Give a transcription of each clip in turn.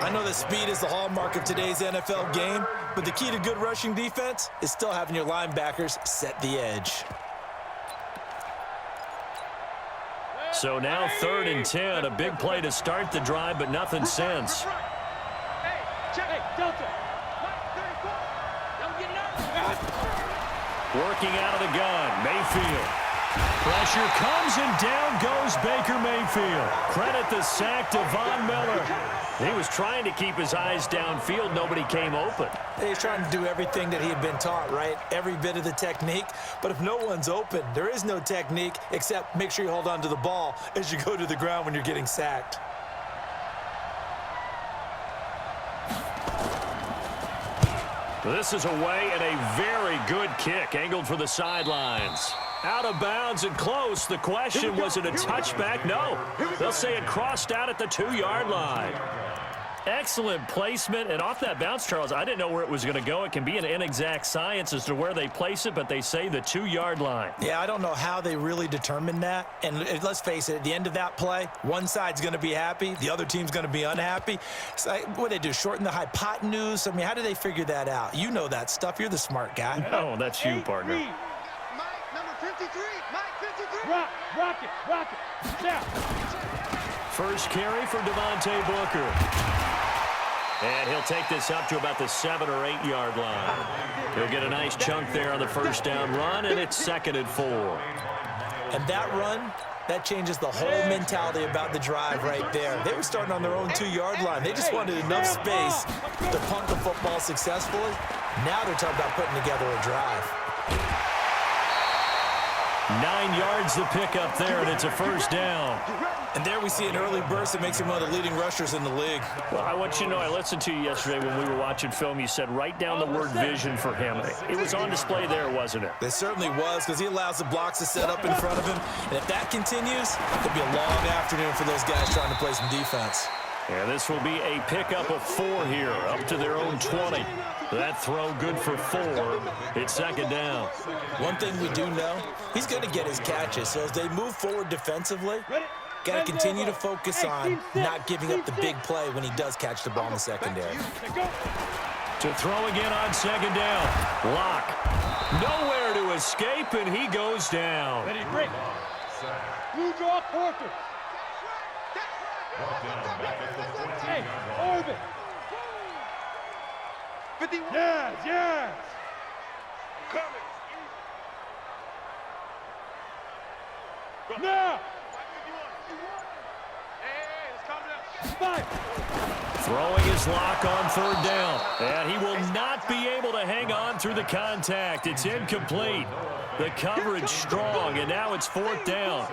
I know that speed is the hallmark of today's NFL game, but the key to good rushing defense is still having your linebackers set the edge. So now 3rd and 10, a big play to start the drive, but nothing since. Working out of the gun, Mayfield. Pressure comes, and down goes Baker Mayfield. Credit the sack to Von Miller. He was trying to keep his eyes downfield. Nobody came open. He's trying to do everything that he had been taught, right? Every bit of the technique. But if no one's open, there is no technique except make sure you hold on to the ball as you go to the ground when you're getting sacked. This is away, and a very good kick angled for the sidelines. Out of bounds and close. The question, was it a touchback? No. They'll say it crossed out at the 2-yard line. Excellent placement, and off that bounce, Charles, I didn't know where it was going to go. It can be an inexact science as to where they place it, but they say the 2-yard line. Yeah, I don't know how they really determined that. And let's face it, at the end of that play, one side's going to be happy, the other team's going to be unhappy. So, what do they do, shorten the hypotenuse? I mean, how do they figure that out? You know that stuff. You're the smart guy. No, that's you, partner. Mike, number 53. Mike, 53. Rock it. Down. First carry for Devontae Booker. And he'll take this up to about the 7- or 8-yard line. He'll get a nice chunk there on the first down run, and it's 2nd and 4. And that run, that changes the whole mentality about the drive right there. They were starting on their own 2-yard line. They just wanted enough space to punt the football successfully. Now they're talking about putting together a drive. 9 yards to pick up there, and it's a first down. And there we see an early burst that makes him one of the leading rushers in the league. Well, I want you to know, I listened to you yesterday when we were watching film. You said write down the word vision for him. It was on display there, wasn't it? It certainly was, because he allows the blocks to set up in front of him. And if that continues, it'll be a long afternoon for those guys trying to play some defense. And this will be a pickup of 4 here, up to their own 20. That throw good for 4. It's 2nd down. One thing we do know, he's going to get his catches. So as they move forward defensively, got to continue to focus on not giving up the big play when he does catch the ball in the secondary. To throw again on 2nd down. Lock. Nowhere to escape, and he goes down. Ready, break. Blue draw quarter. Hey, orbit. 51. Yes. Coming. Now. Hey, let's calm down. 5. Throwing his lock on 3rd down. And he will not be able to hang on through the contact. It's incomplete. The coverage strong, and now it's 4th down.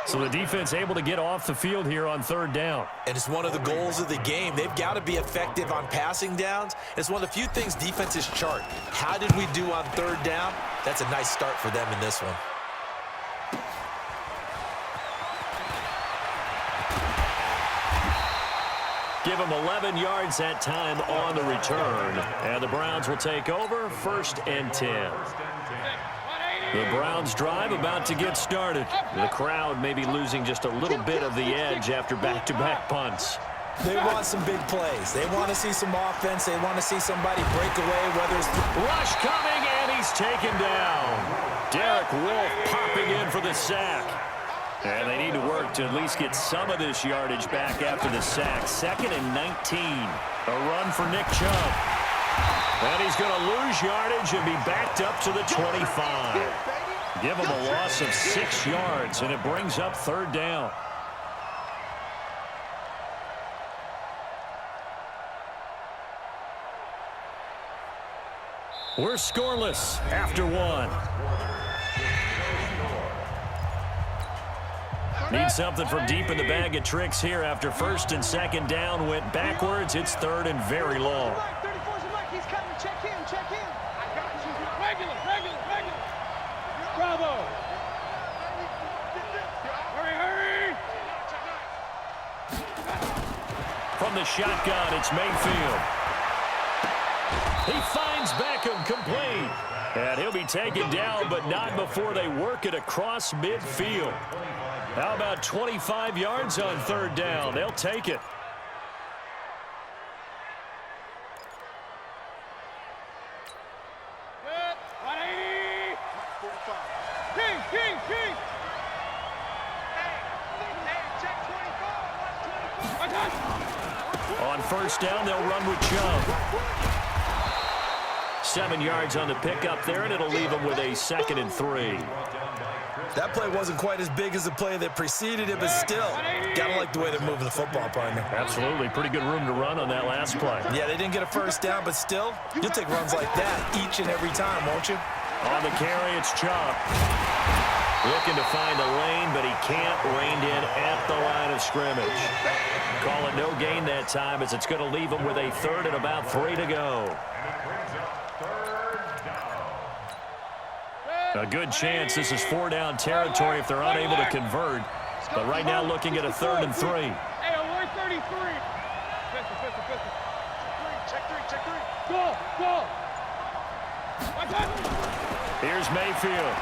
So the defense able to get off the field here on 3rd down. And it's one of the goals of the game. They've got to be effective on passing downs. It's one of the few things defenses chart. How did we do on 3rd down? That's a nice start for them in this one. Give him 11 yards that time on the return. And the Browns will take over, 1st and 10. The Browns drive about to get started. The crowd may be losing just a little bit of the edge after back-to-back punts. They want some big plays. They want to see some offense. They want to see somebody break away, whether it's... Rush coming, and he's taken down. Derek Wolfe popping in for the sack. And they need to work to at least get some of this yardage back after the sack. 2nd and 19. A run for Nick Chubb. And he's going to lose yardage and be backed up to the 25. Give him a loss of 6 yards, and it brings up 3rd down. We're scoreless after 1. Need something from deep in the bag of tricks here after 1st and 2nd down went backwards. It's 3rd and very long. 34's Mike. He's coming. Check in. I got you. Regular. Bravo. Hurry. From the shotgun, it's Mayfield. He finds Beckham complete. And he'll be taken down, but not before they work it across midfield. How about 25 yards on 3rd down? They'll take it. King, King. Check 24. I got you. On first down, they'll run with Chubb. 7 yards on the pickup there, and it'll leave them with a 2nd and 3. That play wasn't quite as big as the play that preceded it, but still, gotta like the way they're moving the football, partner. Absolutely. Pretty good room to run on that last play. Yeah, they didn't get a first down, but still, you'll take runs like that each and every time, won't you? On the carry, it's Chubb. Looking to find a lane, but he can't. Reined in at the line of scrimmage. Call it no gain that time, as it's going to leave him with a 3rd and about 3 to go. A good chance this is 4-down territory if they're unable to convert. But right now looking at a 3rd and 3. Hey, alert 33. Pistol. Check 3. Go. I got you. Here's Mayfield.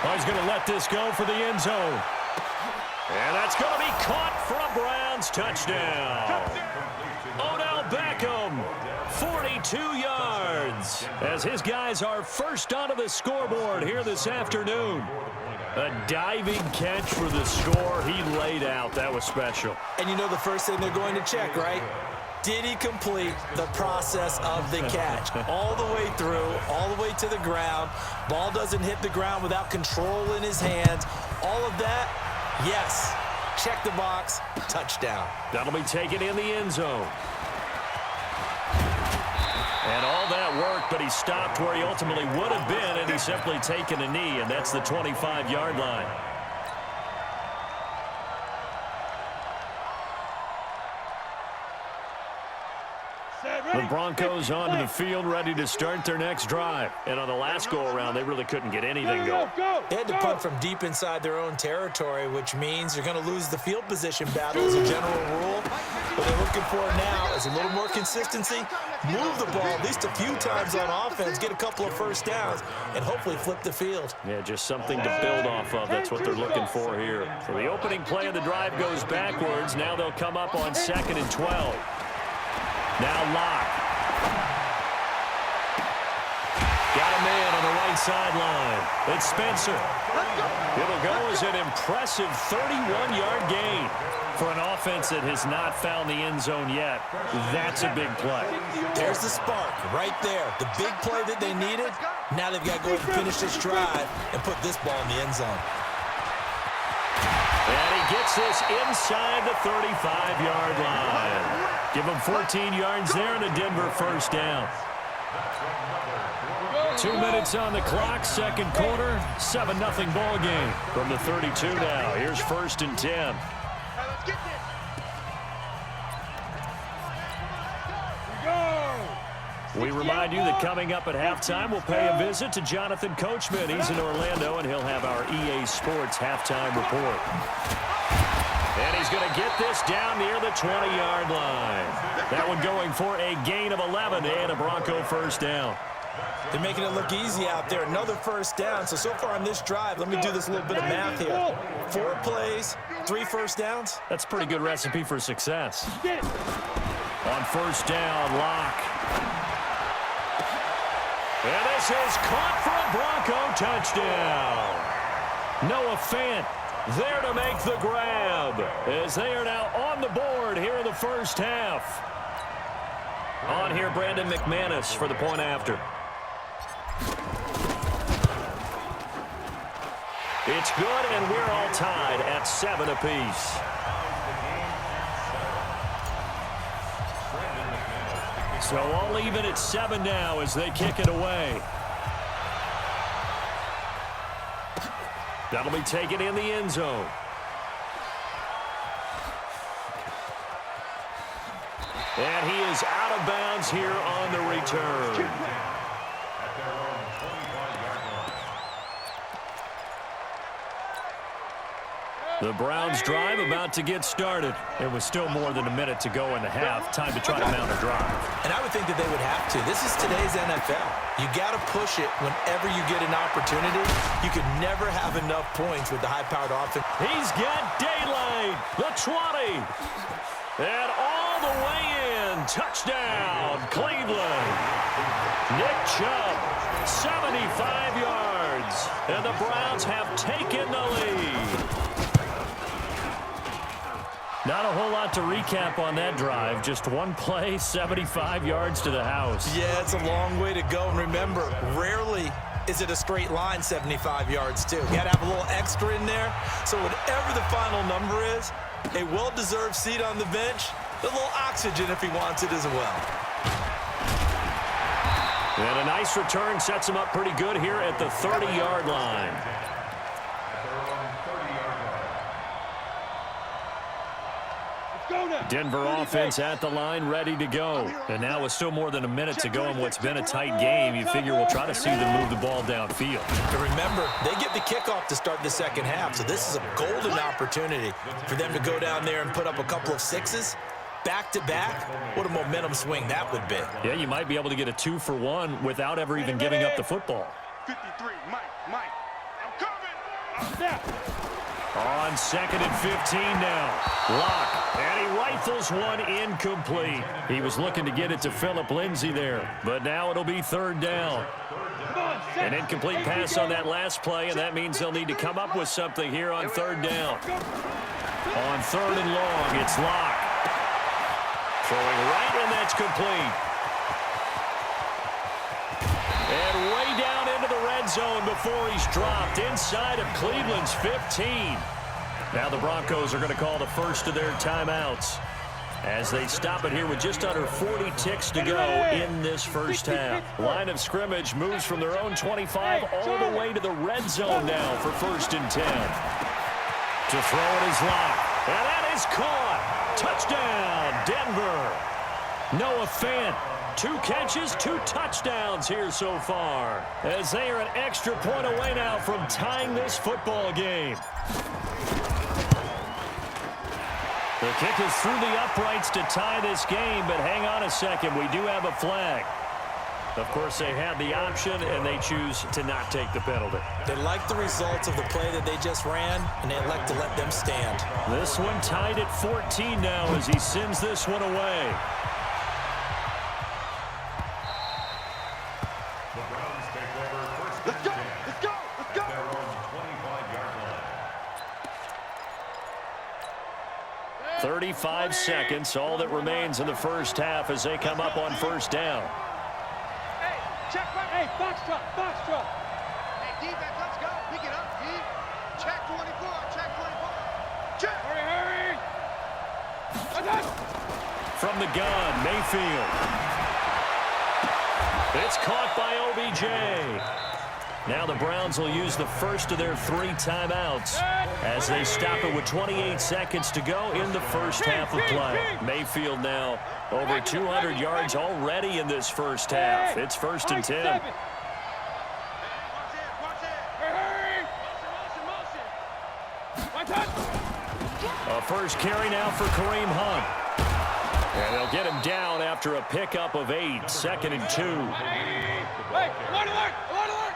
Oh, he's going to let this go for the end zone. And that's going to be caught for a Browns touchdown. Odell Beckham, 42 yards, as his guys are first onto the scoreboard here this afternoon. A diving catch for the score. He laid out. That was special. And you know the first thing they're going to check, right? Did he complete the process of the catch? All the way through, all the way to the ground. Ball doesn't hit the ground without control in his hands. All of that, yes. Check the box, touchdown. That'll be taken in the end zone. And all that worked, but he stopped where he ultimately would have been, and he's simply taken a knee, and that's the 25-yard line. The Broncos onto the field, ready to start their next drive. And on the last go-around, they really couldn't get anything going. They had to punt from deep inside their own territory, which means you're going to lose the field position battle as a general rule. What they're looking for now is a little more consistency, move the ball at least a few times on offense, get a couple of first downs, and hopefully flip the field. Yeah, just something to build off of. That's what they're looking for here. So the opening play of the drive goes backwards. Now they'll come up on 2nd and 12. Now Locke. Got a man on the right sideline. It's Spencer. It'll go as an impressive 31-yard gain for an offense that has not found the end zone yet. That's a big play. There's the spark right there. The big play that they needed. Now they've got to go ahead and finish this drive and put this ball in the end zone. And he gets this inside the 35-yard line. Give him 14 yards there and a Denver first down. 2 minutes on the clock, second quarter, 7-0 ball game from the 32 now. Here's 1st and 10. We remind you that coming up at halftime, we'll pay a visit to Jonathan Coachman. He's in Orlando, and he'll have our EA Sports halftime report. And he's going to get this down near the 20-yard line. That one going for a gain of 11 and a Bronco first down. They're making it look easy out there. Another first down. So far on this drive, let me do this little bit of math here. 4 plays, 3 first downs. That's a pretty good recipe for success. On first down, Locke. And this is caught for a Bronco touchdown. Noah Fant there to make the grab as they are now on the board here in the first half. On here, Brandon McManus for the point after. It's good, and we're all tied at 7 apiece. So all even at 7 now as they kick it away. That'll be taken in the end zone. And he is out of bounds here on the return. The Browns drive about to get started. There was still more than a minute to go in the half. Time to try to mount a drive. And I would think that they would have to. This is today's NFL. You got to push it whenever you get an opportunity. You can never have enough points with the high-powered offense. He's got daylight. The 20. And all the way in. Touchdown, Cleveland. Nick Chubb, 75 yards. yards. And the Browns have taken the lead. Not a whole lot to recap on that drive. Just one play, 75 yards to the house. Yeah, it's a long way to go. And remember, rarely is it a straight line 75 yards, too. You got to have a little extra in there. So whatever the final number is, a well-deserved seat on the bench, a little oxygen if he wants it as well. And a nice return sets him up pretty good here at the 30-yard line. Denver offense at the line, ready to go. And now with still more than a minute to go in what's been a tight game, you figure we'll try to see them move the ball downfield. And remember, they get the kickoff to start the second half, so this is a golden opportunity for them to go down there and put up a couple of sixes. Back-to-back, what a momentum swing that would be. Yeah, you might be able to get a 2-for-1 without ever even giving up the football. 53, Mike, I'm coming. On 2nd and 15 now. Lock, and he rifles one incomplete. He was looking to get it to Phillip Lindsay there, but now it'll be 3rd down. An incomplete pass on that last play, and that means they'll need to come up with something here on 3rd down. On 3rd and long, it's Lock. Throwing right, and that's complete. And way down into the red zone before he's dropped inside of Cleveland's 15. Now the Broncos are going to call the first of their timeouts as they stop it here with just under 40 ticks to go in this first half. Line of scrimmage moves from their own 25 all the way to the red zone now for 1st and 10. To throw it is Lock. And that is caught. Touchdown, Denver. Noah Fant, 2 catches, 2 touchdowns here so far, as they are an extra point away now from tying this football game. The kick is through the uprights to tie this game, but hang on a second, we do have a flag. Of course, they had the option, and they choose to not take the penalty. They like the results of the play that they just ran, and they elect to let them stand. This one tied at 14 now as he sends this one away. The Browns take over first. Let's go, let's go, let's go. Their own 25-yard line. 35 seconds, all that remains in the first half as they come up on 1st down. Check back. Hey, foxtrot, foxtrot. Hey, defense, let's go. Pick it up, D. Check 24, check 24. Check. Hurry, hurry. From the gun, Mayfield. It's caught by OBJ. Now the Browns will use the first of their 3 timeouts as they stop it with 28 seconds to go in the first half of play. Mayfield now over 200 yards already in this first half. It's 1st and 10. A first carry now for Kareem Hunt. And they'll get him down after a pickup of 8. 2nd and 2. Hey, alert, alert, alert, alert.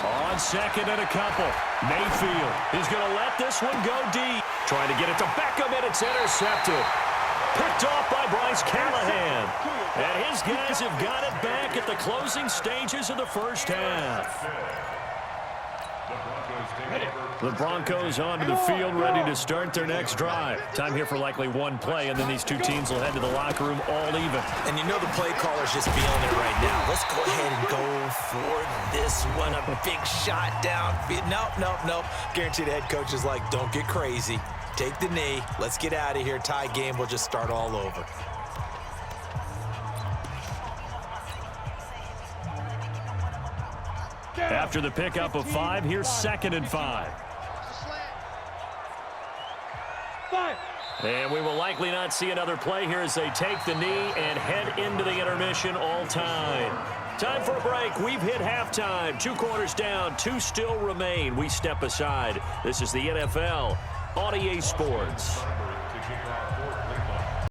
On 2nd and a couple. Mayfield is going to let this one go deep. Trying to get it to Beckham, and it's intercepted. Picked off by Bryce Callahan. And his guys have got it back at the closing stages of the first half. The Broncos onto the field, ready to start their next drive. Time here for likely one play, and then these two teams will head to the locker room all even. And you know the play caller's just feeling it right now. Let's go ahead and go for this one. A big shot downfield. Nope, nope, nope. Guaranteed the head coach is like, don't get crazy. Take the knee. Let's get out of here. Tie game. We'll just start all over. After the pickup of 5, here's 2nd and 5. And we will likely not see another play here as they take the knee and head into the intermission all time. Time for a break. We've hit halftime. 2 quarters down, 2 still remain. We step aside. This is the NFL on EA Sports. To kick off